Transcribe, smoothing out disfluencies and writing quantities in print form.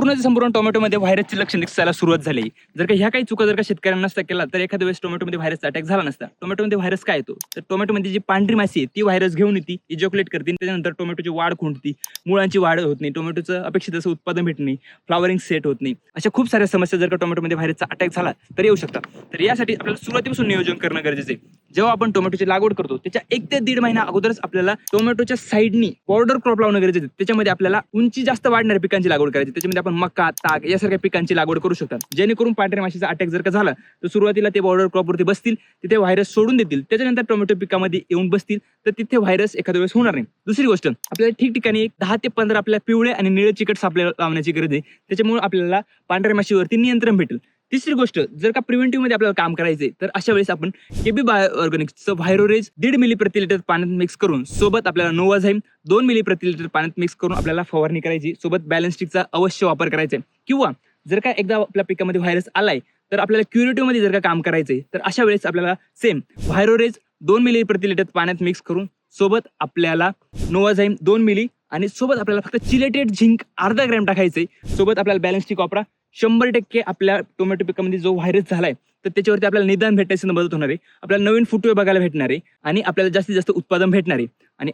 संपूर्ण टोमॅटोमध्ये व्हायरसची लक्षण दिसायला सुरुवात झाली. जर का ह्या काही चुका जर का शेतकऱ्यांना नसता केला तर एखाद्या वेळेस टोमॅटोमध्ये व्हायरसचा अटॅक झाला नसता. टोमॅटोमध्ये व्हायरस काय येतो तर टोमॅटोमध्ये जी पांढरी माशी आहे ती व्हायरस घेऊन येते, इजॅक्युलेट करते आणि त्याच्यानंतर टोमॅटोची वाढ खुंटते, मुळांची वाढ होत नाही, टोमॅटोचं अपेक्षित असं उत्पादन भेटत नाही, फ्लॉवरिंग सेट होत नाही. अशा खूप साऱ्या समस्या जर का टोमॅटोमध्ये व्हायरसचा अटॅक झाला तर येऊ शकतात. तर यासाठी आपल्याला सुरुवातीपासून नियोजन करणं गरजेचं आहे. जेव्हा आपण टोमॅटोची लागवड करतो त्याच्या 1 ते 1.5 महिना अगोदरच आपल्याला टोमॅटोच्या साईडनी बॉर्डर क्रॉप लावणं गरजेचं आहे. त्याच्यामध्ये आपल्याला उंची जास्त वाढणाऱ्या पिकांची लागवड करायची. त्याच्यामध्ये आपण मका, ताग यासारख्या पिकांची लागवड करू शकतात. जेणेकरून पांढऱ्या माशीचा अटॅक जर का झाला तर सुरुवातीला ते बॉर्डर क्रॉपवरती बसतील, तिथे व्हायरस सोडून देतील, त्याच्यानंतर टोमॅटो पिकामध्ये येऊन बसतील तर तिथे व्हायरस एखाद्या वेळेस होणार नाही. दुसरी गोष्ट, आपल्याला ठिकठिकाणी 10 ते 15 आपल्याला पिवळे आणि निळे चिकट सापळे लावण्याची गरज आहे. त्याच्यामुळे आपल्याला पांढऱ्या माशीवरती नियंत्रण भेटेल. तिसरी गोष्ट, जर का प्रिव्हेंटिव्ह मध्ये आपल्याला काम करायचंय तर अशा वेळेस आपण केबी बायो ऑर्गॅनिक्सचं व्हायरोरेज 1.5 मिली प्रति लिटर पाण्यात मिक्स करून सोबत आपल्याला नोवाझाईम 2 मिली प्रति लिटर पाण्यात मिक्स करून आपल्याला फवारणी करायची. सोबत बॅलन्स स्टिकचा अवश्य वापर करायचा आहे. किंवा जर का एकदा आपल्या पिकामध्ये व्हायरस आलाय तर आपल्याला क्युरेटिव्ह मध्ये जर का काम करायचंय तर अशा वेळेस आपल्याला सेम व्हायरोरेज 2 मिली प्रति लिटर पाण्यात मिक्स करून सोबत आपल्याला नोवाझाईम 2 मिली आणि सोबत आपल्याला फक्त चिलेटेड झिंक अर्धा ग्रॅम टाकायचंय. सोबत आपल्याला बॅलन्स स्टिक वापरा. 100% आपल्या टोमॅटो पिकामध्ये जो व्हायरस झालाय तर त्याच्यावरती आपल्याला निदान भेटायची मदत होणार आहे. आपल्याला नवीन फुटवे बघायला भेटणार आहे आणि आपल्याला जास्तीत जास्त उत्पादन भेटणार आहे. आणि